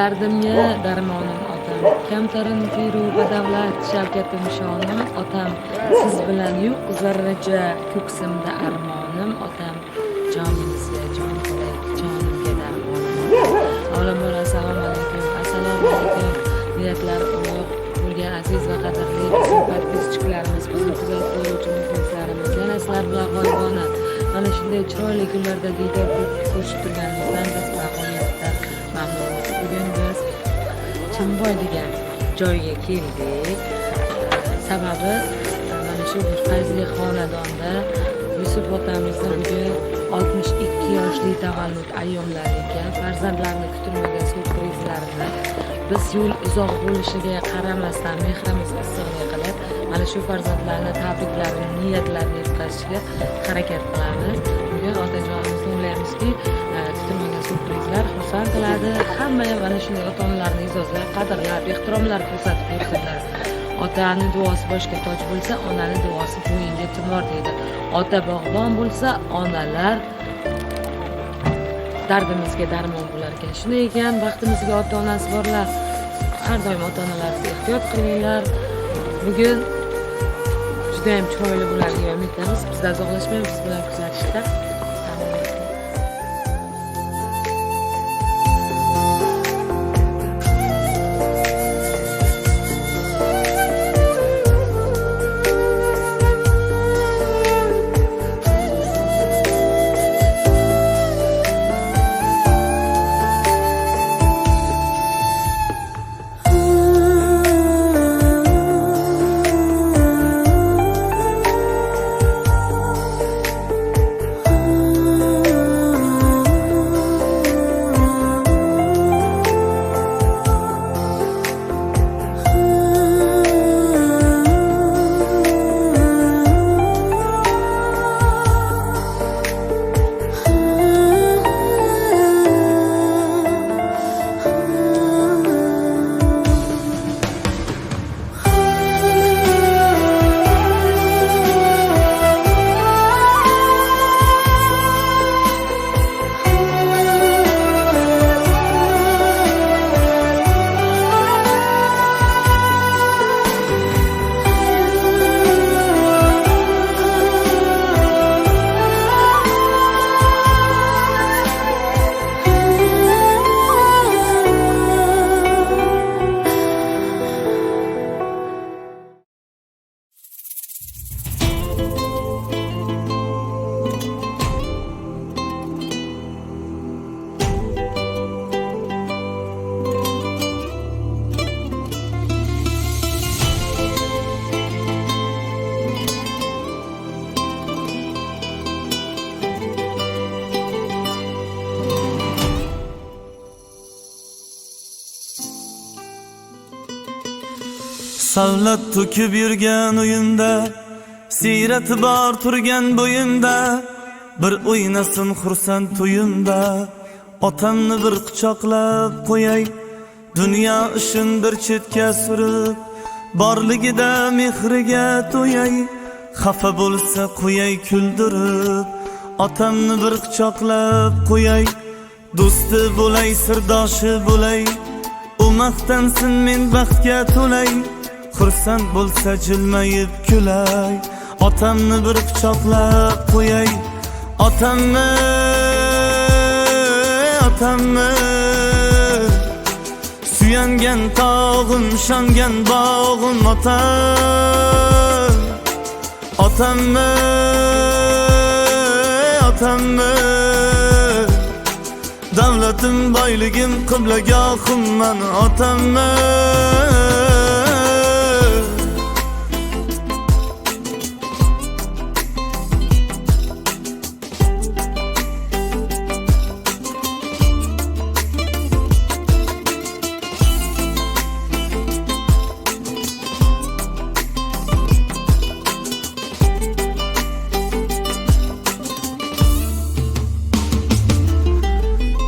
Dardimga darmonim otam, kamtarin piru badavlat shavkatim shonim otam, siz bilan yo'q zarracha ko'ksimda armonim otam, joningizga jon tilak, jonimga darmonim otam. Avvalambor assalomu alaykum, assalomu alaykum. Niyatlar ulug' bo'lgan aziz va qadrli bizim podpischilarimiz, bizni kuzatib boruvchi muxlislarimiz, yana sizlar bilan g'oyibona mana shunday chiroyli kunlarda diydor ko'rishib turganimizdan biz g'oyatda mamnunmiz. Bugun biz Chimboy degan joyga keldik. Sababi mana shu bir fayzli xonadonda Yusuf otamizni bugun 62 yoshli tavallud ayyomlari ekan. Farzandlarni kutilmagan surprizlarini biz yo'l uzoq bo'lishiga qaramasdan mehrimiz issiqlik qilib mana shu farzandlarni tabriklarini, niyatlarini yetkazishga harakat qilamiz. Bugun otajonimizni o'ylaymizki, kutilmagan surprizlar xursand qiladi. Hamma ham mana shunday ota-onalarni e'zozlab, qadrlab, ehtiromlar ko'rsatib yursinlar. Otani duosi boshga toj bo'lsa, onaning duosi bo'yinga tumor deydi. Ota bog'bon bo'lsa, onalar dardimizga darmon bo'lar ekan. Shunday ekan, baxtimizga ota-onasi borlar. Har doim ota-onalarga ehtiyot qilinglar. Bugun juda ham chiroyli bo'ladi deb umidamiz. Bizdan uzoqlashmaymiz, biz bilan kuzatishda. Savlat to'kib yurgan uyimda, siyrati bor turgan bo'yimda, bir o'ynasin xursand to'yimda, otamni bir quchoqlab qo'yay, dunyo ishini bir chetga surib, borligida mehriga to'yay, xafa bo'lsa qo'yay kuldirib, otamni bir quchoqlab qo'yay, do'sti bo'lay, sirdoshi bo'lay, u maqtansin men baxtga to'lay, xursand bo'lsa jilmayib kulay, otamni bir quchoqlab qo'yay, otamni suyangan tog'im, ishongan bog'im otam, otamni davlatim, boyligim, qiblagohim man otamni.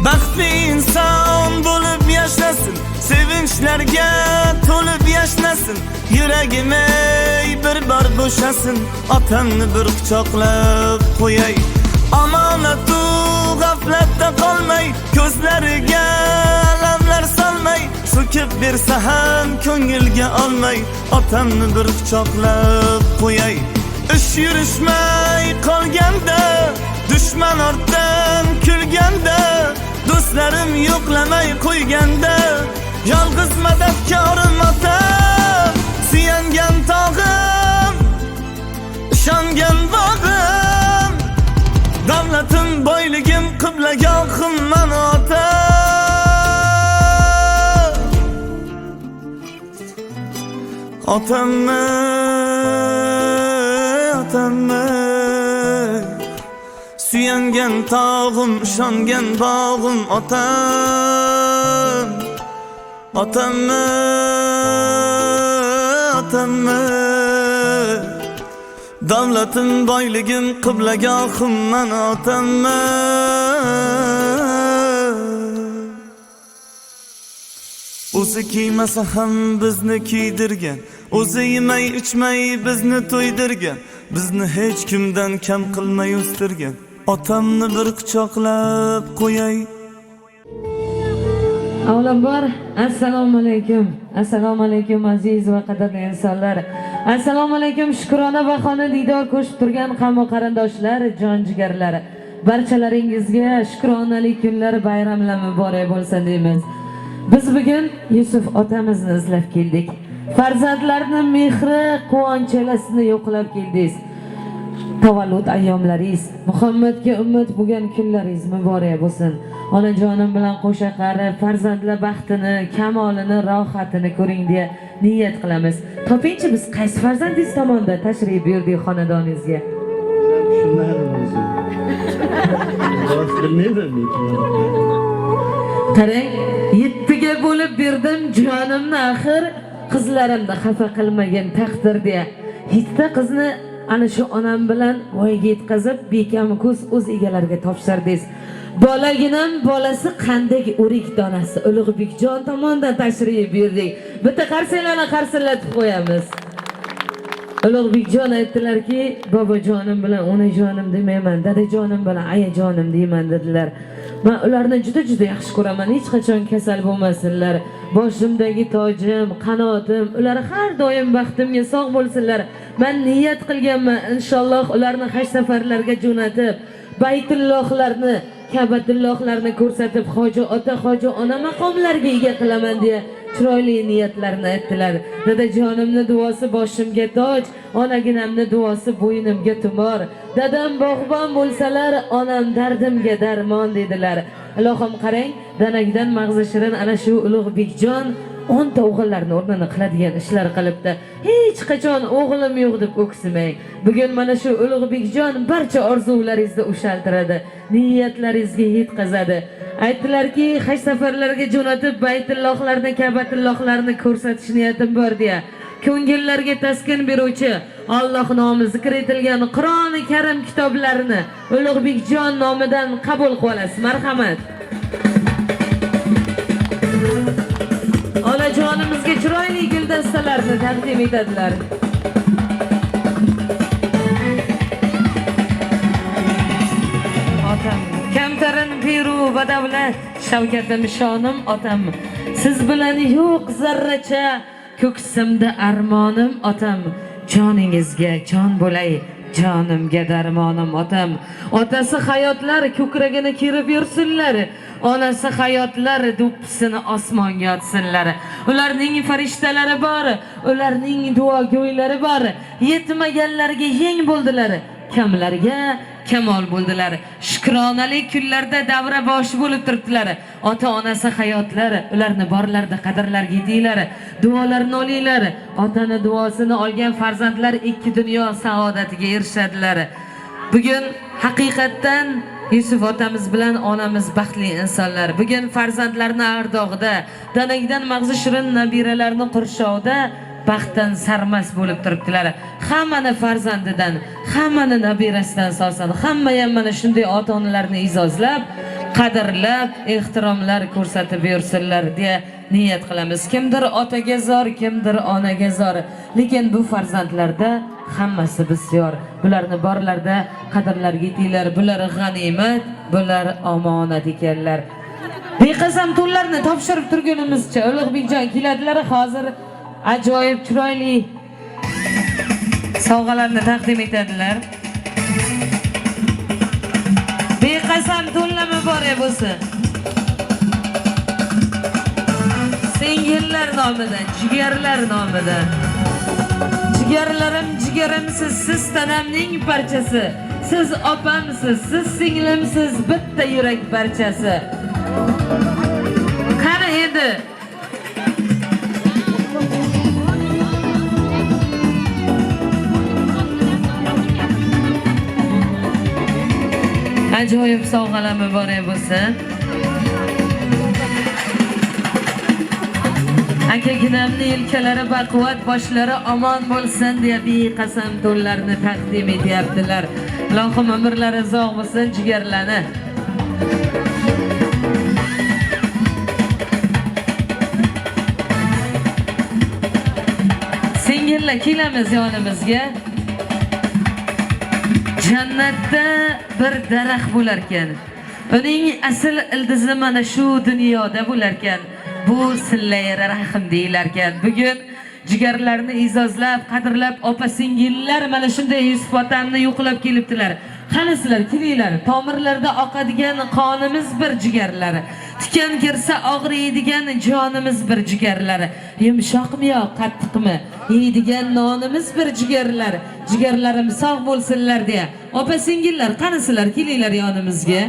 Baxtli inson bo'lib yashasin, sevinchlarga to'lib yashnasin, yuragim ey bir bor bo'shasin, otamni bir quchoqlab qo'yay, omonatu g'aflatda qolmay, ko'zlariga alamlar solmay, so'kib bersa ham ko'ngilga olmay otamni bir quchoqlab qo'yay. Ish yurishmay qolganda, dushman ortdan kulganda, do'stlarim yo'qlamay qo'yganda, yolg'iz madadkorim otam, suyangan tog'im, ishongan bog'im, davlatim, boyligim, qiblagohim mana otam. Otamni, otamni, suyangan tog'im, ishongan bog'im otam. Otamni, otamni, davlatim, boyligim, qiblagohim mana otamni. O'zi kiymasa ham bizni kiydirgan, o'zi yemay ichmay bizni to'ydirgan, bizni hech kimdan kam qilmay o'stirgan, otamni bir quchoqlab qo'yay. Avvalambor assalomu alaykum. Assalomu alaykum aziz va qadrli insonlar. Assalomu alaykum shukrona bahona diydor ko'rishib turgan qavm qarindoshlar, jon jigarlar. Barchalaringizga shukronalik kunlari bayramlar muborak bo'lsin deymiz. Biz bugun Yusuf otamizni izlab keldik. Farzandlarning mehri, quvonchalasini yo'qlab keldingiz. Tavallud ayyomlaringiz, Muhammadga ummat bo'lgan kunlaringiz muborak bo'lsin. Onajonim bilan qo'sha qarib, farzandlar baxtini, kamolini, rohatini ko'ring deya niyat qilamiz. Topingchi biz qaysi farzandingiz tomonda tashrif buyurdik xonadoningizga? Qarang, 7ga bo'lib berdim jonimni axir, qizlarimni xafa qilmagan taqdir deya. 7 ta qizni ana shu onam bilan voyaga yetkazib, bekam ko'z o'z egalariga topshirdingiz. Bolaginam bolasi qanday o'rik donasi Ulug'bekjon tomonidan tashrif buyurdik. Bitta qarsanglarni qarsillatib qo'yamiz. Ulug'bekjon aytdilarki, bobojonim bilan onajonim demayman, dadajonim bilan ayajonim deyman dedilar. Men ularni juda yaxshi ko'raman, hech qachon kasal bo'lmasinlar. Boshimdagi tojim, qanotim, ular har doim baxtimga sog' bo'lsinlar. Men niyat qilganman, inshaalloh ularni haj safarlarga jo'natib, Baytullohlarni, Ka'batullohlarni ko'rsatib, hoji ota, hoji ona maqomlarga ega qilaman deya chiroyli niyatlarini aytdilar. Dadajonimni duosi boshimga toj, onaginamni duosi bo'ynimga tumor. Dadam bog'bon bo'lsalar, onam dardimga darmon dedilar. Ilohim qarang, danakdan mag'zi shirin ana shu Ulug'bekjon 10 ta o'g'illarni o'rnini qiladigan ishlar qilibdi. Hech qachon o'g'lim yo'q deb o'ksimang. Bugun mana shu Ulug'bekjon barcha orzularingizni ushaltiradi, niyatlaringizga yetkazadi. Aytdilarki, haj safarlariga jo'natib, Baytullohlarni, Ka'batullohlarni ko'rsatish niyatim bor deya. Ko'ngillarga taskin beruvchi, Alloh nomi zikr etilgan Qur'oni Karim kitoblarini Ulug'bekjon nomidan qabul qilib olasiz. Marhamat. Onajonimizga chiroyli guldastalarni taqdim etadilar. Otam, kamtarin Peru va davlat, Shavkatim shonim otam. Siz bilan yo'q zarracha, ko'ksimda armonim otam. Joningizga jon bo'lay, jonimga darmonim otam. Otasi hayotlar ko'kragini kerib yursinlar. Onasi hayotlar do'ppisini osmonga otsinlar. Ularning farishtalari bor, ularning duogo'ylari bor. Yetmaganlarga yeng bo'ldilar, kamlarga kamol bo'ldilar. Shukronalik kunlarda davra boshi bo'lib turibdilar. Ota-onasi hayotlar, ularni borlarda qadrlarga yetinglar, duolarini olinglar. Otani duosini olgan farzandlar ikki dunyo saodatiga erishadilar. Bugun haqiqatdan Yusuf otamiz bilan onamiz baxtli insonlar. Bugun farzandlarni ardog'ida, danakdan mag'zi shirin nabiralarni qurshovida baxtdan sarmast bo'lib turibdilar. Hammani farzandidan, hammani nabirasidan so'rsan, hamma ham mana shunday ota-onalarni izozlab, qadrlab, ehtiromlar ko'rsatib yursinlar deya niyat qilamiz. Kimdir otaga zor, kimdir onaga zor, lekin bu farzandlarda hammasi bisyor. Bularni borlarda qadrlarga yetinglar. Bular g'animat, bular omonat ekanlar. Beqasam to'nlarni topshirib turganimizcha Ulug'bekjon keladilar, hozir ajoyib chiroyli sovg'alarni taqdim etadilar. Beqasam to'nlar muborak bo'lsin. Singillar nomidan, jigarlar nomidan. Jigarlarim, jigarimsiz, siz tanamning parchasi. Siz opamsiz, siz singlimsiz, bitta yurak parchasi. Qani endi ajoyib sovg'alar muborak bo'lsin. Aka-ginamni yelkalari baquvvat, boshlari omon bo'lsin deya beqasam to'nlarni taqdim etyaptilar. Ilohim umrlari uzoq bo'lsin jigarlarni. Singillar kelamiz yonimizga. Jannatda bir daraxt bo'lar ekan. Uning asl ildizi mana shu dunyoda bo'lar ekan. Bu sillayar rahim deyilar ekan. Bugun jigarlarni izozlab, qadrlab opa-singillar mana shunday Yusuf otamni yo'qlab kelibdilar. Qani sizlar kelinglar. Tomirlarda oqadigan qonimiz bir jigarlari. Tikan kirsa og'riydigan jonimiz bir jigarlari. Yumshoqmi yo qattiqmi? Yeydigan nonimiz bir jigarlari. Jigarlarim sog' bo'lsinlar deya. Opa-singillar, qani sizlar kelinglar yonimizga.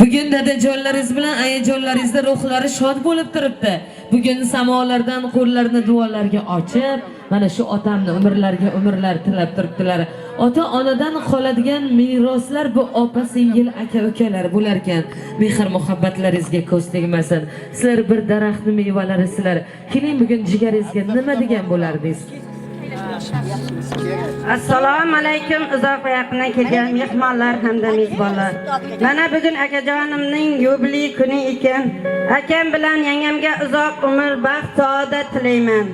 Bugun dadajonlaringiz bilan ayajonlaringizda ruhlari shod bo'lib turibdi. Bugun samolardan qo'llarini duolarga ochib, mana shu otamni umrlarga umrlar tilab turibdilar. Ota-onadan qoladigan meroslar bu opa-singil aka-ukalar bo'lar ekan. Mehr muhabbatlaringizga ko'z tegmasin. Sizlar bir daraxtning mevalari sizlar. Keling bugun jigaringizga nima degan bo'lardingiz? Assalomu alaykum uzoq va yaqindan kelgan mehmonlar hamda mezbonlar. Mana bugun akajonimning yubiley kuni ekan. Akam bilan yangamga uzoq umr, baxt, saodat tilayman.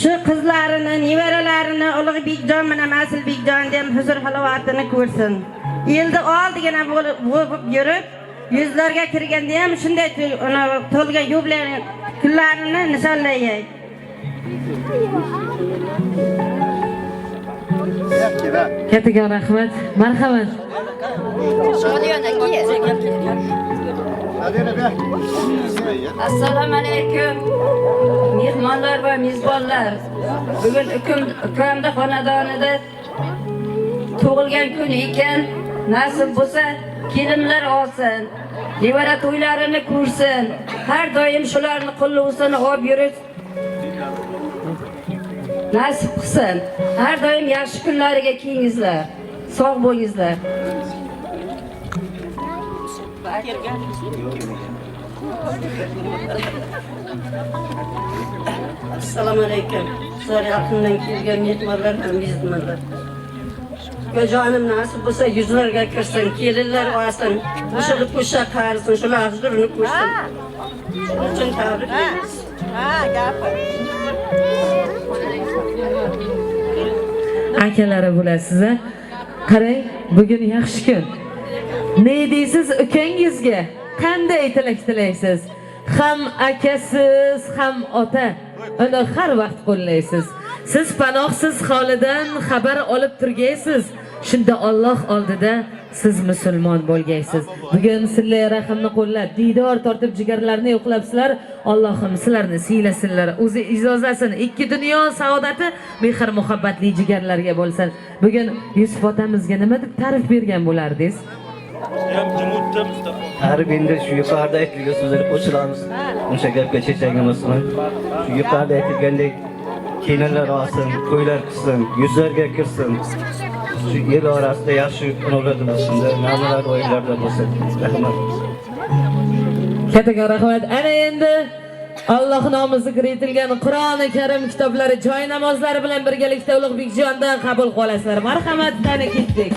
Shu qizlarini, nevaralarini Ulug'bekjon bilan Asilbekjon deb huzur halovatini ko'rsin. Yilda oldigina bo'lib yurib, yuzlarga kirganda ham shunday to'lgan yubiley kunlarini nishonlaylik. Katiga rahmat. Marhamat. Assalomu alaykum. Mehmonlar va mezbonlar. Bugun ukamda xonadonida tug'ilgan kun ekan. Nasib bo'lsa, kelinlar olsin. Nevara to'ylarini ko'rsin. Har doim shularni qo'llovsini olib yurib nasib qilsin. Har doim yaxshi kunlariga kengizlar. Sog' bo'lingizlar. Assalomu alaykum. Sizlar yaqindan kelgan mehmonlar ham mezbonlar. Jonim nasib bo'lsa yuzlarga kirsin, kelinlar olsin, qo'shilib qo'sha qarsin, shular huzurini ko'rsin. Shuning uchun tabriklaymiz. Gapir. Akalari bo'lasiz. Qarang, bugun yaxshi kun. Ne deysiz ukangizga? Qanday tilak tilaysiz? Ham akasiz, ham ota. Uni har vaqt qo'llaysiz. Siz panohsiz holidan xabar olib turgaysiz. Shunda Alloh oldida siz musulmon bo'lgaysiz. Bugun sizlar rahimni qo'llab, diydor tortib jigarlarni yo'qlabsizlar. Allohim sizlarni siylasinlar. O'zi ijozasini ikki dunyo saodati mehr muhabbatli jigarlarga bo'lsin. Bugun Yusuf otamizga nima deb ta'rif bergan bo'lardingiz? Tarif endi shu yuqorida aytilgan so'zlarga qo'shilamiz. O'sha gapga chechagimizmi? Shu yuqorida aytilgandek kelinlar olsin, to'ylar qilsin, yuzlarga kirsin. Shu yer orasida yaxshi kunlar bo'lsin, namunalar o'yinlarda bo'lsin. Rahmat. Kataga rahmat. Ana endi Alloh nomi zikr etilgan Qur'oni Karim kitoblari joy namozlari bilan birgalikda Ulug'bekjondan qabul qilasizlar. Marhamat, tani ketdik.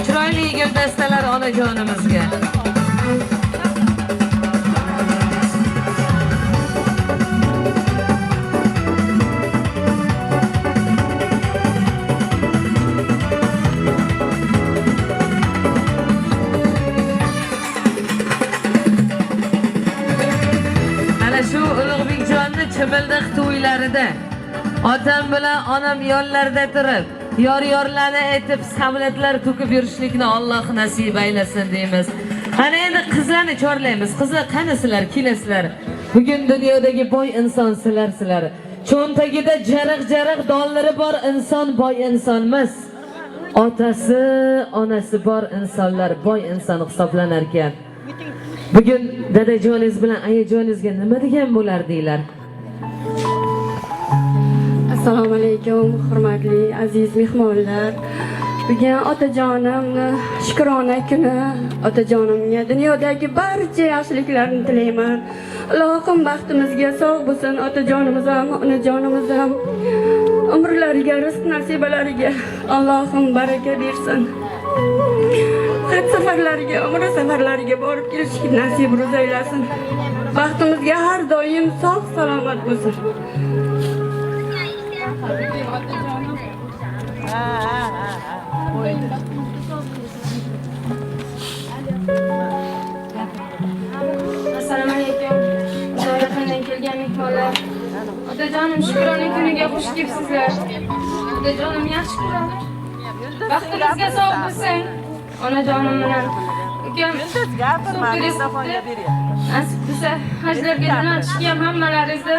Chiroyli guldastalar onajonimizga. chimildiq to'ylarida otam bilan onam yonlarida turib yor-yorlarni aytib savlatlar to'kib yurishlikni Alloh nasib aylasin deymiz. Ana endi qizlarni chorlaymiz. Qizlar qanisilar, kelasizlar. Bugun dunyodagi boy inson sizlar. Cho'ntagida jariq dollari bor inson boy inson emas. Otasi, onasi bor insonlar boy inson hisoblanar ekan. Bugun dadajoningiz bilan ayajoningizga nima degan bo'lardinglar? Assalomu alaykum, hurmatli aziz mehmonlar. Bugun otajonimni shukrona kuni. Otajonimga dunyodagi barcha yaxshiliklarni tilayman. Allohim baxtimizga sog' bo'lsin. Otajonimiz ham, onajonimiz ham umrlariga, rizq nasibalariga Allohim baraka bersin. Haj safarlariga, umra safarlariga borib kelishga nasib aylasin. Baxtimizga har doim sog' salomat bo'lsin. Assalomu alaykum. Zoyaxonadan kelgan mehmonlar. Otajonim shukrona kuniga xush kelibsizlar. Otajonim yaxshi ko'radi. Baxtimizga sog' bo'lsin. Onajonim bilan ukam telefonga beryapti. Nasib bo'lsa hajlarga jo'natishga hammalaringizni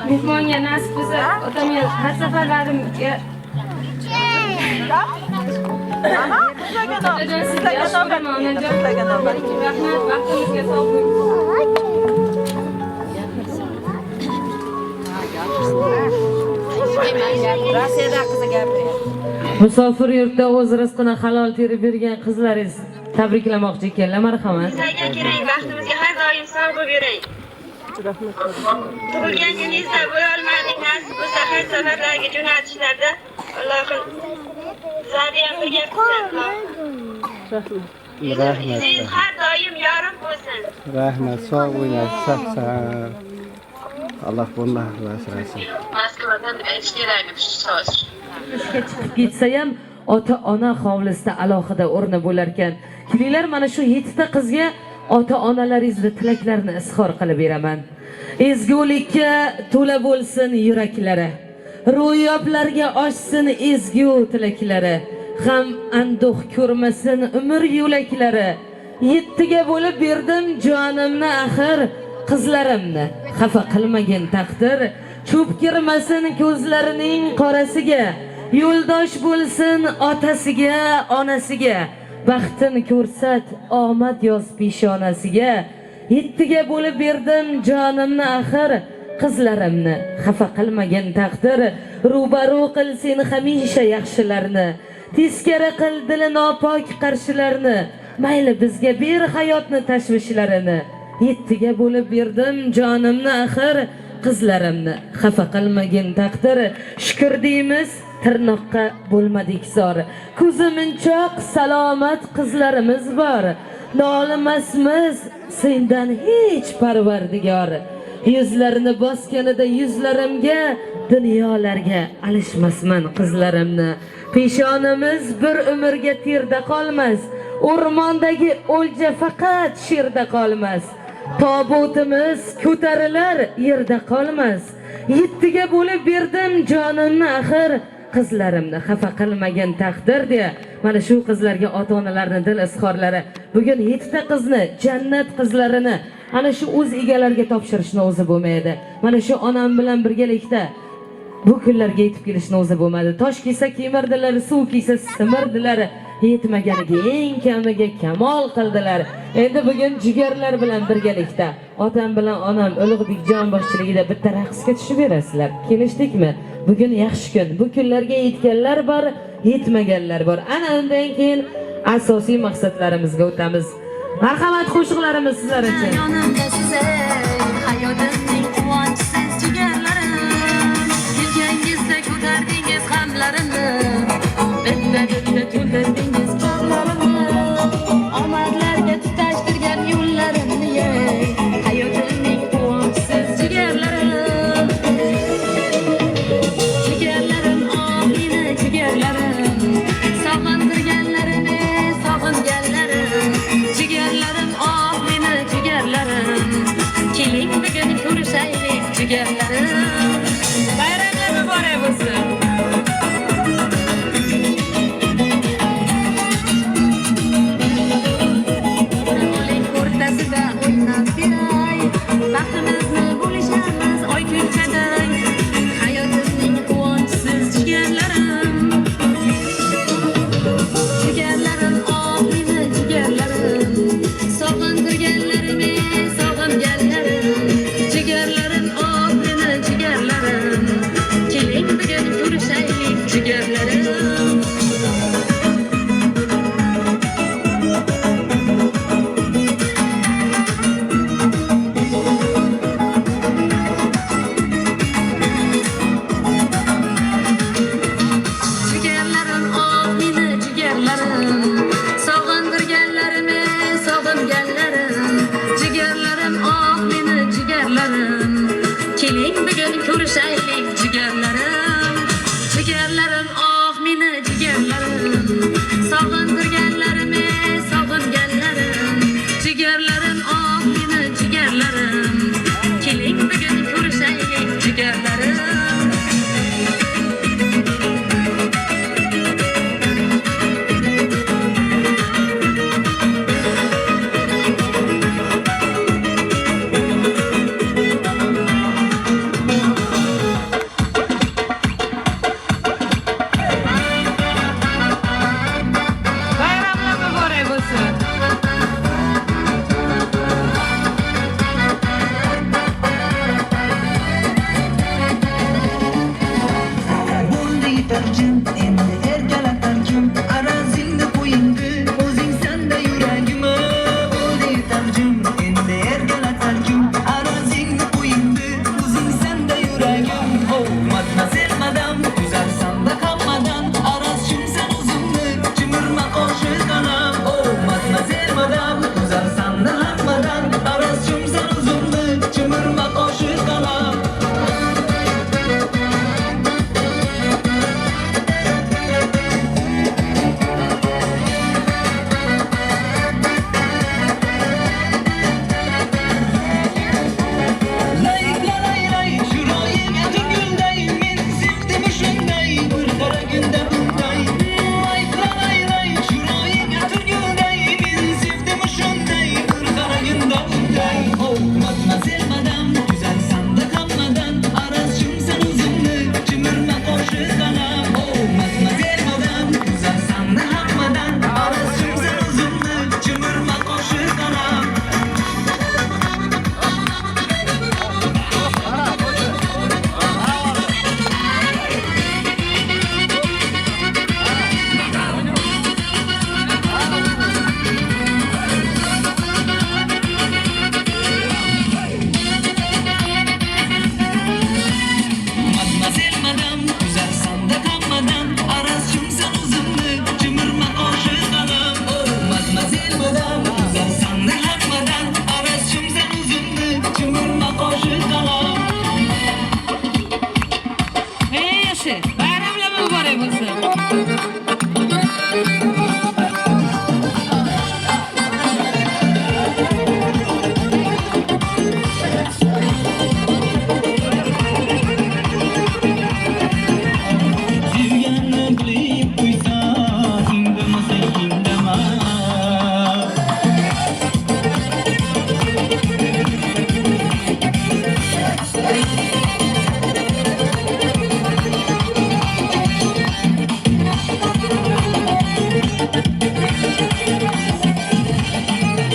mehmonga nasib bo'lsa otamga har safarlarimga Musofir yurtda o'z rizqini halol terib bergan qizlaringiz tabriklamoqchi ekanlar. Marhamat. Sizlarga kerak, baxtimizga har doim sog' bo'lib yuring. Tug'ilgan kuningizda bo'lolmadik, nasib bo'lsa har safarlarga jo'natishlarda Allohim sizlarga ham birga qilsin. Rahmat. Siz har doim yorim bo'lsin. Rahmat, sog' bo'ling, sog'. Alloh bundan asrasin. Moskvadan aytish kerakmi shu so'z? Ishga chiqib ketsa ham ota-ona hovlisida alohida o'rni bo'lar ekan. Kelinglar, mana shu 7 ta qizga ota-onalaringizni tilaklarini izhor qilib beraman. Ezgulikka to'la bo'lsin yuraklari. Ro'yoblarga oshsin ezgu tilaklari. G'am anduh ko'rmasin umr yo'laklari. 7 ga bo'lib berdim jonimni axir qizlarimni. Xafa qilmagin taqdir. Cho'p kirmasin ko'zlarining qorasiga. Yo'ldosh bo'lsin otasiga, onasiga. Baxtin ko'rsat omad yoz peshonasiga. 7 ga bo'lib berdim jonimni axir qizlarimni. Xafa qilmagin taqdir. Rubaru qilsin hamisha yaxshilarni. Teskari qil dili nopok qarshilarni. Mayli bizga ber hayotni tashvishlarini. 7 ga bo'lib berdim jonimni axir qizlarimni. Xafa qilmagin taqdir. Shukr deymiz tirnoqqa bo'lmadik zor. Ko'ziminchoq salomat qizlarimiz bor. Nolimasmiz sendan hech parvardigor. Yuzlarini bosganida yuzlarimga, dunyolarga alishmasman qizlarimni. Peshonamiz bir umrga terda qolmas. O'rmondagi o'lja faqat sherda qolmas. Tobutimiz ko'tarilar yerda qolmas. 7 ga bo'lib berdim jonimni axir qizlarimni. Xafa qilmagan taqdir deya mana shu qizlarga ota-onalarning dil izhorlari. Bugun 7 ta qizni, jannat qizlarini ana shu o'z egalariga topshirishni o'zi bo'lmaydi. Mana shu onam bilan birgalikda bu kunlarga yetib kelishni o'zi bo'lmadi. Tosh kiysa kemirdilar, suv kiysa simirdilar. Yetmaganiga eng kamiga kamol qildilar. Endi bugun jigarlar bilan birgalikda otam bilan onam Ulug'bekjon boshchiligida bitta raqsga tushib berasizlar. Kelishdikmi? Bugun yaxshi kun. Bu kunlarga yetganlar bor, yetmaganlar bor. Ana undan keyin asosiy maqsadlarimizga o'tamiz. Marhamat, qo'shiqlarimiz sizlar uchun. Yonimda siz, hayotimning quvonchisiz jigarlarim. Kelgangizda ko'tardingiz g'amlarimni. Bitta to'ldirdingiz jonlarimni. Omadlarga tutashtirgan yo'llarimni. Hayotimning quvonchisiz jigarlarim. Jigarlarim, omina jigarlarim. Sog'intirganlarini sog'inganlarim. Jigarlarim, omina jigarlarim. Keling bugun ko'rishaylik.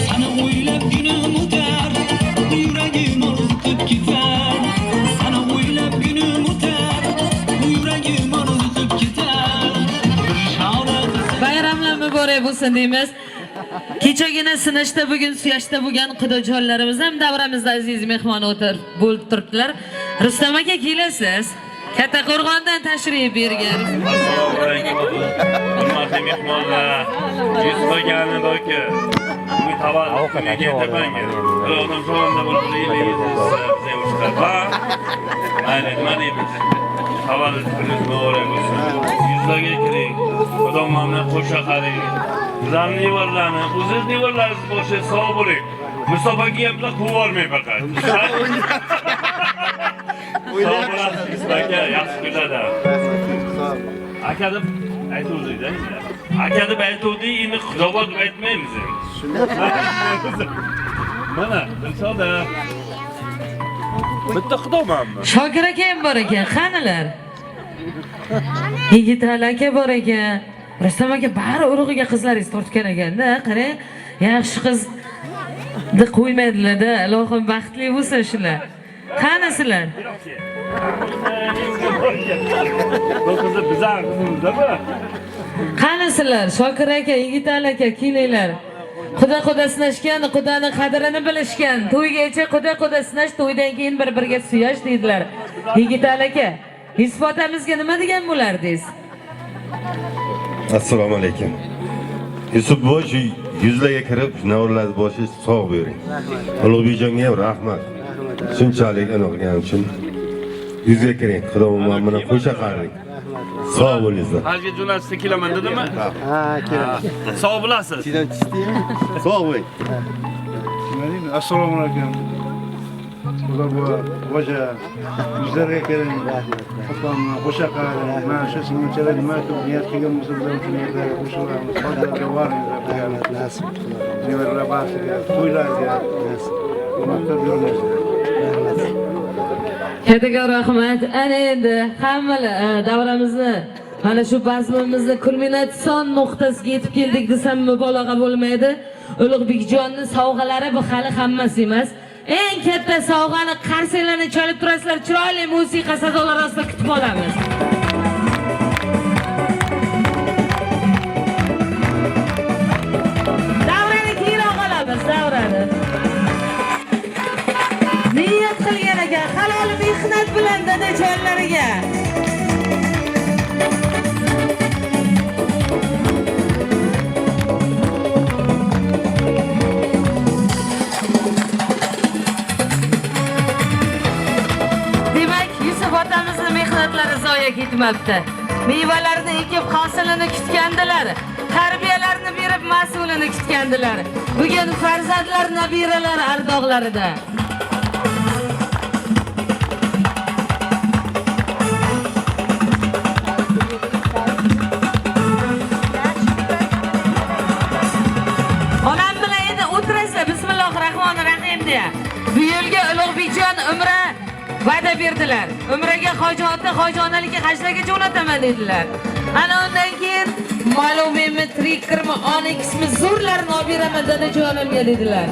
Sana o'ylab kunim o'tar, yuragim orziqib ketar. Sana o'ylab kunim o'tar, yuragim orziqib ketar. Bayramlar muborak bo'lsin deymiz. Kechagina sinashda bugun suyashda bo'lgan xudojonlarimiz ham davramizda aziz mehmon bo'lib turibdilar. Rustam aka kelasiz. Kattaqo'rg'ondan tashrif buyurgan. Assalomu alaykum. Hurmatli mehmonlar. Yusufagani doka. Bu tavalludga ketabangi. Birovdan so'randa bo'lib yeymiz. Va mayli, nima deymiz? Tavallud kuningiz muborak bo'lsin. Yuzlarga kiring. Xudo mamnun qo'sha qaring. Bizlarni nevarlarni, o'ziz nevarlaringiz bo'lsa sog' bo'ling. Musobaga ham quvib olmay faqat. Sog' bo'lasiz, aka, yaxshi kunlarda. Aka deb aytuvdik-da. Aka deb aytuvdik, endi Xudoobod deb aytmaymiz endi. Mana, Dilshoda. Bitta Xudomanmi? Shokir aka ham bor ekan, qanilar? Yigitali aka bor ekan. Rustam aka bari urug'iga qizlaringiz tortgan ekanda, qarang, yaxshi qizni qo'ymaydilar-da, ilohim baxtli bo'lsin shular. Qanisilar? Bu qizni bizlar qizimizda-mi? Qanisilar? Shokir aka, Yigitali aka, kelinglar. Xudo sinashgan, Xudoni qadrini bilishgan. To'ygacha Xudo sinash, to'ydan keyin bir-biriga suyash deydilar. Yigitali aka, isbotamizga nima degan bo'lardingiz? Assalomu alaykum. Yusuf boy shu yuzlarga kirib, navrlarni boshi sog' bering. Ulug'bekjonga ham rahmat. Shunchalik aniqgan uchun yuzga kiring. Xudo mana qo'sha qaring. Sog' bo'linglar. Hajga jo'natishga kelaman dedimi? Ha, kelaman. Sog' bo'lasiz. Sizdan chiqdingmi? Sog' bo'ling. Assalomu alaykum. Xudo boja yuzlarga kiring. Xudoning qo'sha qaring. Mana shu sinuvchilar nima qilib niyat qilgan bo'lsa, bizlar uchun yerlarga qo'shilamiz. Hozirga boringlar. Nasib. Nevarlar baxtiga, to'ylarga. Hurmatlar yurmaysiz. Kataga rahmat. Ana endi hammalar davramizni mana shu bazmimizni kulminatsion nuqtasiga yetib keldik desam mubolag'a bo'lmaydi. Ulug'bekjonning sovg'alari bu hali hammasi emas. Eng katta sovg'ani qarsaklarni chalib turasizlar, chiroyli musiqa sadolar ostida kutib olamiz. Davrani keyinroq olamiz, davrani. Niyat qilgan ekan, halol mehnat bilan dadajonlariga. Demak, Yusuf otamizning mehnatlari zoya ketmabdi. Mevalarini ekib hosilini kutgandilar. Tarbiyalarini berib mas'ulini kutgandilar. Bugun farzandlar, nabiralar ardoqlarida. Onam bilan endi o'tirasizlar. Bismillahirrohmanirrohim deya. Bu yilga Ulug'bekjon umra va'da berdilar. Umraga hojonalikka hajlarga jo'nataman dedilar. Ana undan keyin ma'lumotni tirik kirma oniksmi zo'rlarni olib beraman dadajonimga dedilar.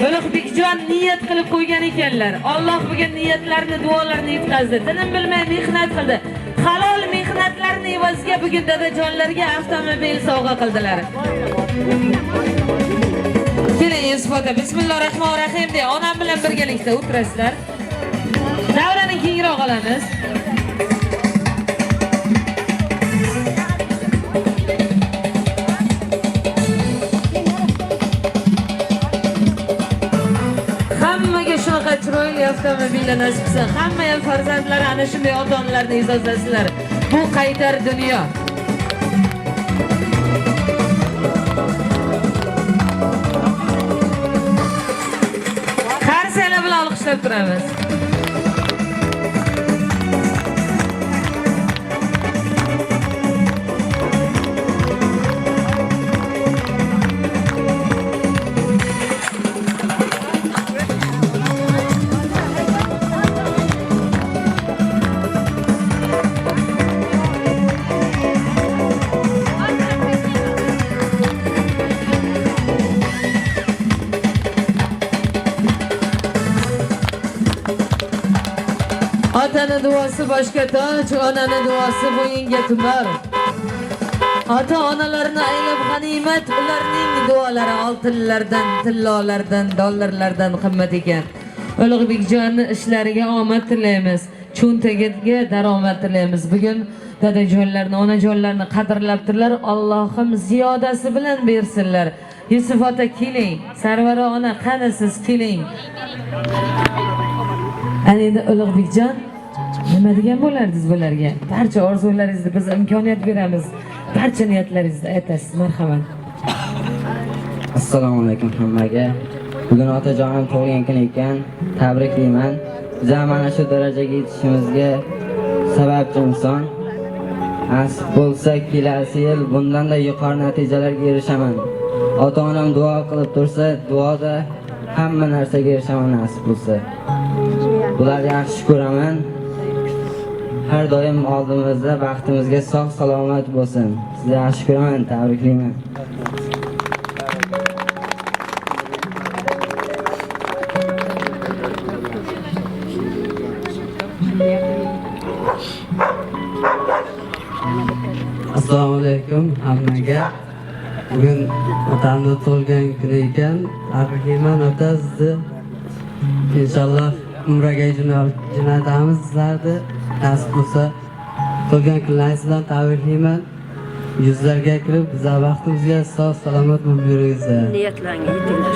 Ulug'bekjon niyat qilib qo'ygan ekanlar. Alloh bugun niyatlarini, duolarini yetkazdi. Tinim bilmay mehnat qildi. Halol mehnatlarning evaziga bugun dadajonlarga avtomobil sovg'a qildilar. Keling, Yusufota, bismillahirrohmanirrohim deya onam bilan birgalikda o'tirasizlar. Davrani keyinroq olamiz. Hammaga shunaqa chiroyli avtomobillar nasib qilsa, hamma ham farzandlari ana shunday ota-onalarni e'zozlasinlar. Bu qaytar dunyo. Qarsaklar bilan olqishlab turamiz. duosi boshga toj, onaning duosi bo'yinga tumor. Ota-onalarni aylab g'animat, ularning duolari oltinlardan, tillolardan, dollarlardan qimmat ekan. Ulug'bekjonning ishlariga omad tilaymiz, cho'ntagiga daromad tilaymiz. Bugun dadajonlarni, onajonlarni qadrlabdilar. Allohim ziyodasi bilan bersinlar. Yusuf ota keling, Sarvara ona qani siz keling. Ana endi Ulug'bekjon nima degan bo'lardingiz bularga? Barcha orzularingizni biz imkoniyat beramiz. Barcha niyatlaringizni aytasiz, marhamat. Assalomu alaykum hammaga. Bugun otajonim tug'ilgan kun ekan, tabriklayman. Biz mana shu darajaga yetishimizga sababchi inson. Nasib bo'lsa kelasi yil bundan-da yuqori natijalarga erishaman. Ota-onam duo qilib tursa, duoda hamma narsaga erishaman nasib bo'lsa. Bularni yaxshi ko'raman. Har doim oldimizda baxtimizga sog' salomat bo'lsin. Sizni yaxshi ko'raman, tabriklayman. Assalomu alaykum hammaga. Bugun otamni tug'ilgan kuni ekan, tabriklayman ota sizni. Inshaalloh umraga jo'natamiz sizlarni. Nasib bo'lsa tug'ilgan kunlaringizdan tabriklayman. Yuzlarga kirib, bizlar vaqtimizga sog' salomat bo'lib yuringizlar. Niyatlarga yetinglar.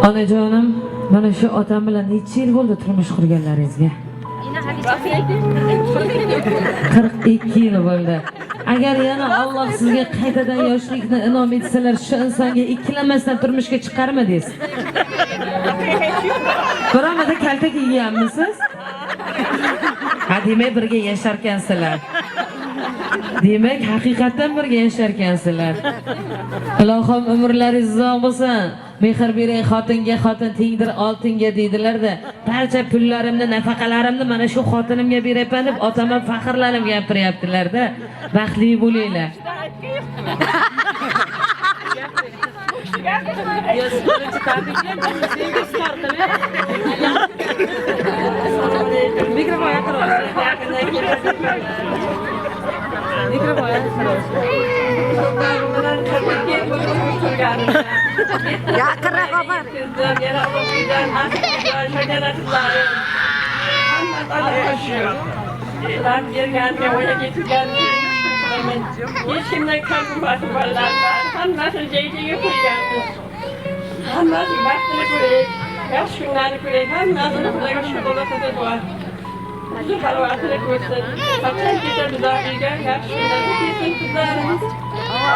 Onajonim, mana shu otam bilan necha yil bo'ldi turmush qurganlaringizga? 42 yil bo'ldi. Agar yana Alloh sizga qaytadan yoshlikni inom etsalar, shu insonga ikkilamasdan turmushga chiqarmadingiz? Birovmada kaltak yeyganmisiz? Ha, demak birga yasharkansizlar. Demak, haqiqatan birga yasharkansizlar. Ilohim umrlaringiz uzoq bo'lsin. Mehr bering xotinga, xotin tengdir oltinga deydilar-da. Barcha pullarimni, nafaqalarimni mana shu xotinimga beraman deb otamga faxrlanib gapiryaptilar-da. Baxtli bo'linglar. Mikrofon Yaqinroq obar. Hech kimdan kalbimasi bolalar bor. Hammasini joyiga qo'yganmiz. Hammasi baxtli ko'raylik, yaxshi kunlarni ko'raylik. Hammasini Xudoga shukur qilib bor. Bizni xalvatini ko'rsin. Qachon ketadi Xudoga yaxshi kunlarni kelsin qizlarimiz.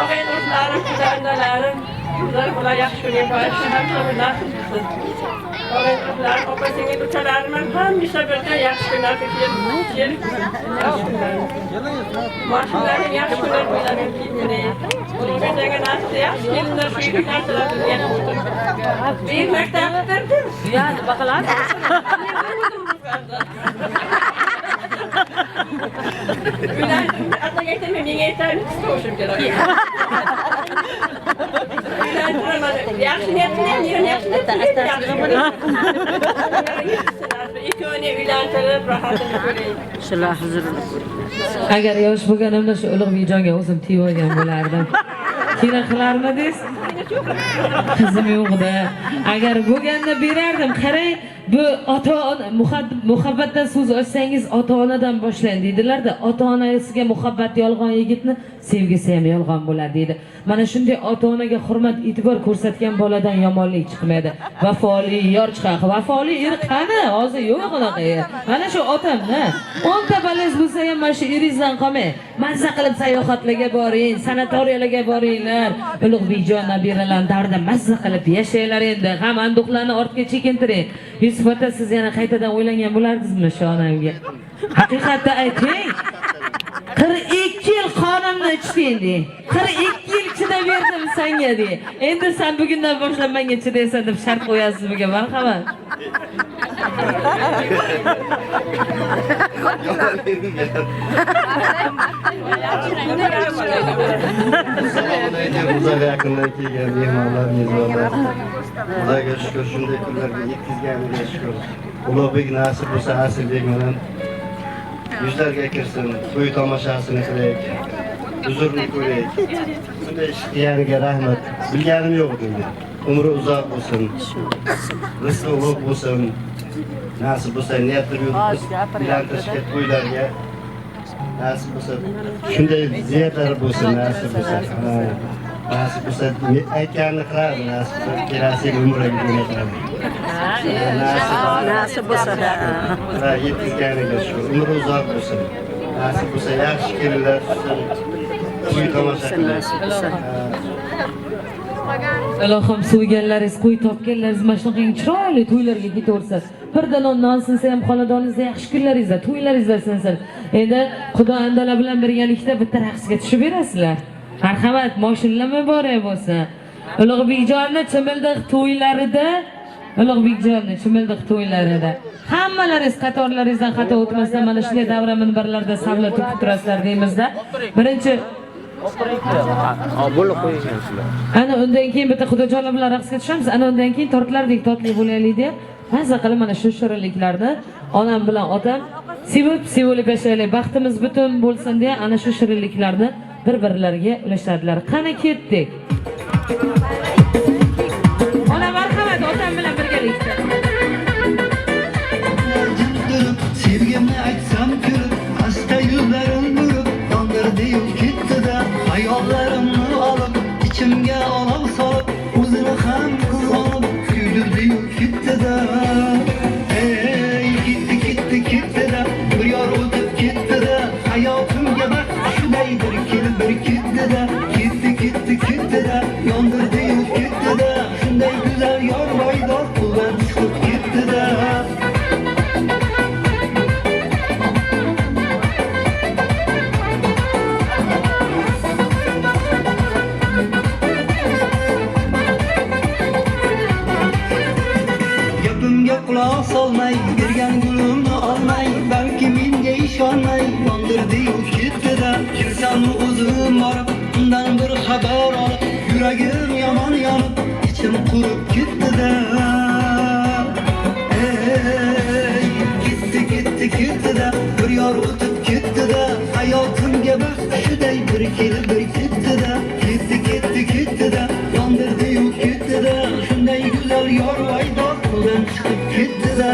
Og'ay do'stlarim, qizlarlarim, bizlar ular yaxshi kunga borishni hamma nasib qilsin. Og'ay do'stlarim, opa-singil ukalarim hamisha birga yaxshi kunlarga kelib yaxshi kunlarni. Mashinalarning yaxshi kunlar bo'ylab kelmaydi. Ulug'bekga nasib yaxshi kelinlar shu yerga narsalarni bermoqda. Bir maktab bitirdim. Ya, nima qiladi? Ular ataga aytmayman, menga aytadi, qisqa o'shib kerak. Yaxshi niyatlar, yaxshi niyatlar. Ikkovini uylantirib, rohatini ko'ring. Shular huzurida. Agar yosh bo'lganimda shu Ulug'bekjonga o'zim tegib olgan bo'lardim. Kerak qilarmidingiz? Qizim yo'q-da. Agar bo'lganda berardim. Qarang, bu ota-ona muhabbatdan so'z ochsangiz ota-onadan boshlang deydilar-da. Ota-onasiga muhabbat yolg'on yigitni sevgisi ham yolg'on bo'ladi deydi. Mana shunday ota-onaga hurmat, e'tibor ko'rsatgan boladan yomonlik chiqmaydi. Vafoli yor chiqadi. Vafoli er qani? Hozir yo'q unaqa er. Mana shu otamni 10 ta balangiz bo'lsa ham mana shu eringizdan qolmang. Mazza qilib sayohatlarga boring, sanatoriyalarga boringlar. Ulug'bekjon nabiralarning davrida mazza qilib yashanglar endi. G'am anduqlarni ortga chekintiring. Yusuf ota, siz yana qaytadan o'ylangan bo'lardingizmi shu onamga? Haqiqatda ayting. 42 yil qonimni ichding de. 42 yil chidab berdim senga de. Endi sen bugundan boshlab menga chidaysan deb shart qo'yasizmi? Marhamat. Uzağa yakından kelgan mehmonlar, mezbonlar. Xudoga shukr, shunday kunlarga yetkazganiga shukr. Ulug'bek nasib bo'lsa Asilbek bilan yuzlarga kirsin, to'y tomoshasini qilaylik, huzurni ko'raylik. Bunday ish qilganiga rahmat. Bilganim yo'q endi. Umri uzoq bo'lsin, rizqi ulug' bo'lsin. Nasib bo'lsa niyatli yurtimiz bilan tashkil to'ylarga nasib bo'lsa shunday ziyoratlar bo'lsin, nasib bo'lsa. Nasib bo'lsa aytganini qiladi, nasib bo'lsa kelasi yil umraga jo'natadi. Nasib bo'lsa va yetkazganiga shukur, umri uzoq bo'lsin. Nasib bo'lsa yaxshi kelinlar tutsin, to'y tomosha qilsin. Ilohim so'yganlaringiz, qo'y topganlaringiz mana shunaqangi chiroyli to'ylarga ketaversiz. Birdan non sinsa ham xonadoningizda yaxshi kunlaringizda, to'ylaringizda sinsin. Endi Xudo andola bilan birgalikda bitta raqsga tushib berasizlar. Marhamat, mashinalar boray bo'lsin. Ulug'bekjonni Chimildiq to'ylarida, Ulug'bekjonni Chimildiq to'ylarida hammalaringiz qatorlaringizdan xato o'tmasdan mana shunday davra minbarlarda savlat o'qib turasizlar deymizda. Birinchi ana undan keyin bitta Xudojonlar bilan raqsga tushamiz. Ana undan keyin tortlardek totli bo'laylik deb mazza qilib mana shu shirinliklarni onam bilan otam sevib yashaylik, baxtimiz butun bo'lsin deya ana shu shirinliklarni bir-birlariga ulashadilar. Qani ketdik. Ona marhamat, otam bilan birgalikda. Sevgimni aytsam kulib, asta yuzlarim burib, yondirdi-yu ketdi-da, hayollarimni olib, ichimga olov solib, o'zini ham ko'rib, kuydirdi-yu ketdi-da. Ey, ketdi-da, bir yor o'tib ketdi-da, hayotimga bak, shunday bir kelib bir ketdi-da, ketdi-da, yondirdi-yu ketdi-da, shunday go'zal yor voydor quldan chiqib ketdi-da. Quloq solmay, bergan gulimni olmay, balki menga ishonmay, yondirdi-yu ketdi-da. Kimsanmi o'zim borib, undan bir xabar olib, yuragim yomon yonib, ichim qurib ketdi-da. Ey, ketdi-da, bir yor o'tib ketdi-da, hayotimga bak, shuday bir kelib bir ketdi-da. Ketdi-da, yondirdi-yu ketdi-da, shunday go'zal yor voydor qo'ldan chiqib ketdi-da.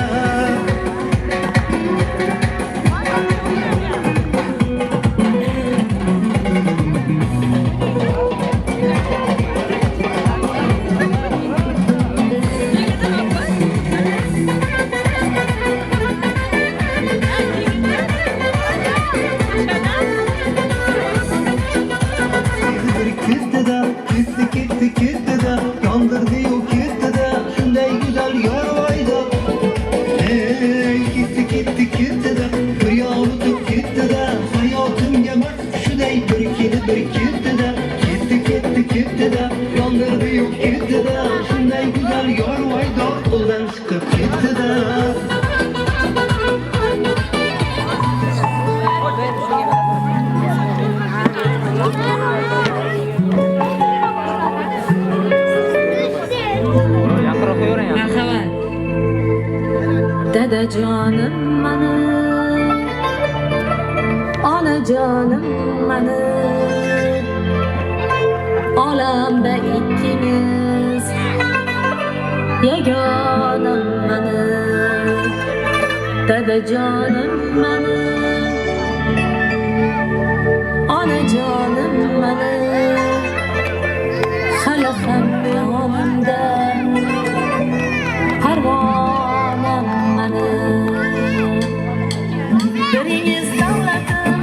Ketdi-da, yondirdi-yu ketdi-da, shunday go'zal yor voydor. Ey, ketdi-da, bir yor o'tib ketdi-da, hayotimga bak, shunday bir kelib bir ketdi-da. Ketdi-da, yondirdi-yu ketdi-da, shunday go'zal yor voydor qo'ldan chiqib ketdi-da. Marhamat. Dadajonim mani, onajonim mani, olamda ikkimiz, yagonim mani. Dadajonim mani, onajonim mani, hali ham yonimda. Parvonim mani, biringiz davlatim,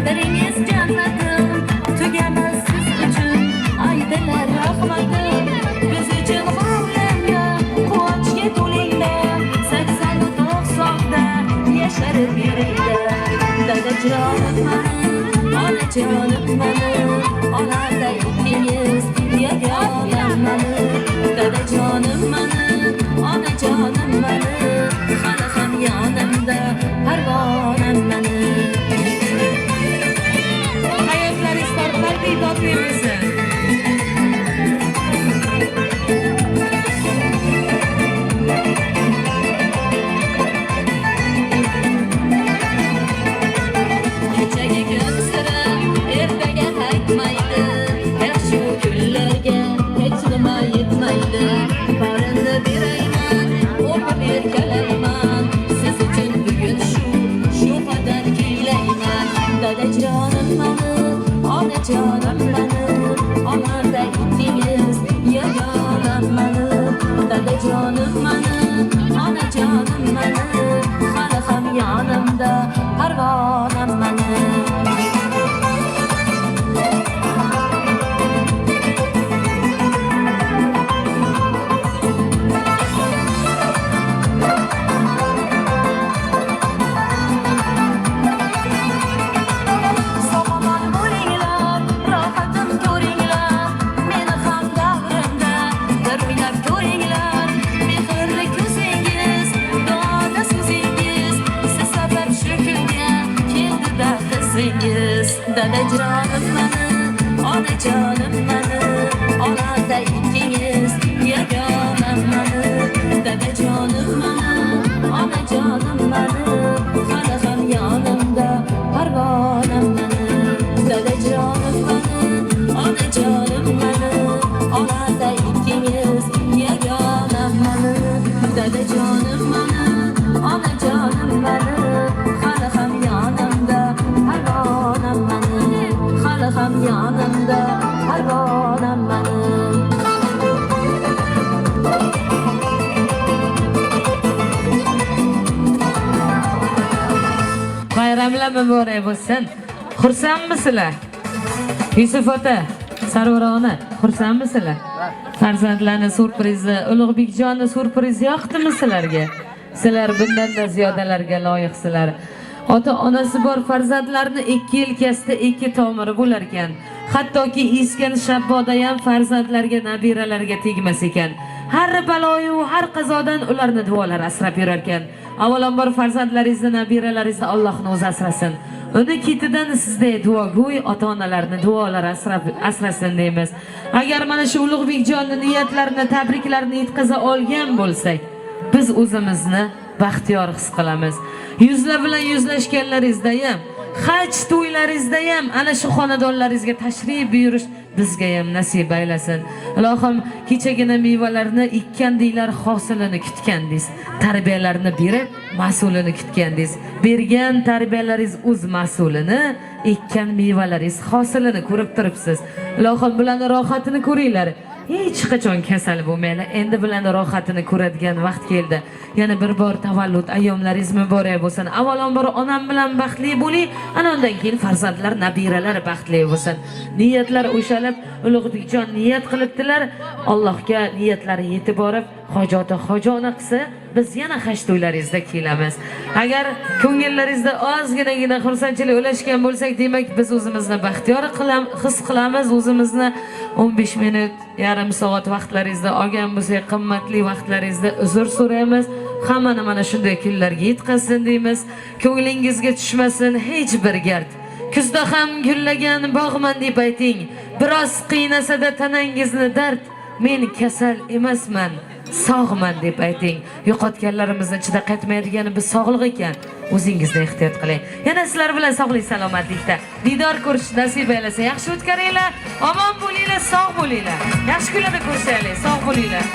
biringiz jannatim, tugamas siz uchun aydilar rahmatim. Biz uchun Mavlanga quvonchga to'lingda, 80-90da yasharib yuringda. Dadajonim mani, onajonim mani, onada ikkingiz, yagonim mani. Dadajonim mani, onajonim mani, dadajonim menim, onajonim menim, hali ham yonimda parvonam menim. Dadajonim menim, onajonim menim, onada ikkingiz yagonam menim. Dadajonim menim, onajonim menim, hali ham yonimda parvonam menim. Dadajonim menim, onajonim menim, onada ikkingiz yagonam menim. Dadajonim menim, onajonim menim, hali ham yonimda parvonam menim, hali ham yonimda parvonam menim. Bayramlar muborak bo'lsin. Xursandmisizlar? Yusuf ota, Sarvar ona, xursandmisizlar? Farzandlarni surprizi, Ulug'bekjonni surprizi yoqdimi sizlarga? Sizlar bundan-da ziyodalarga loyiqsizlar. Ota-onasi bor farzandlarni 2 yelkasida 2 tomiri bo'lar ekan. Hattoki iskan shabboda ham farzandlarga, nabiralarga tegmas ekan. Har baloyu, har qazodan ularni duolar asrab yurar ekan. Avvalambor farzandlaringizni, nabiralaringizni Allohning o'zi asrasin. Uni ketidan sizday duogo'y ota-onalarni duolar asrasin deymiz. Agar mana shu Ulug'bekjonni niyatlarini, tabriklarini yetkaza olgan bo'lsak, biz o'zimizni baxtiyor his qilamiz. Yuzlar bilan yuzlashganlaringizda ham, haj to'ylaringizda ham ana shu xonadonlaringizga tashrif buyurish bizga ham nasib aylasin. Ilohim, kechagina mevalarni ekkandinglar, hosilini kutgandingiz. Tarbiyalarni berib, mas'ulini kutgandingiz. Bergan tarbiyalaringiz o'z mas'ulini, ekkan mevalaringiz hosilini ko'rib turibsiz. Ilohim, bularning rohatini ko'ringlar. Hech qachon kasal bo'lmaylar. Endi bilan rohatini ko'radigan vaqt keldi. Yana bir bor tavallud ayyomlaringiz muborak bo'lsin. Avvalambor onam bilan baxtli bo'ling, ana undan keyin farzandlar, nabiralar baxtli bo'lsin. Niyatlar o'shalib, Ulug'bekjon niyat qilibdilar. Allohga niyatlari yetib borib, hojoti hojona qilsa, biz yana haj to'ylaringizda kelamiz. Agar ko'ngillaringizda ozginagina xursandchilik ulashgan bo'lsak, demak biz o'zimizni baxtiyor his qilamiz, o'zimizni 15 minut, yarim soat vaqtlaringizda olgan bo'lsak, qimmatli vaqtlaringizda uzr so'raymiz. Hammani mana shunday kunlarga yetkazsin deymiz. Ko'nglingizga tushmasin hech bir gard. Kuzda ham gullagan bog'man deb ayting. Biroz qiynasada tanangizni dard, men kasal emasman, sog'man deb ayting. Yo'qotganlarimizni ichida qaytmaydigani biz sog'liq ekan. O'zingizni ehtiyot qiling. Yana sizlar bilan sog'lik salomatlikda didor ko'rish nasib aylasa, yaxshi o'tkaringlar, omon bo'linglar, sog' bo'linglar. Yaxshi kunlarda ko'rishaylik, sog' bo'linglar.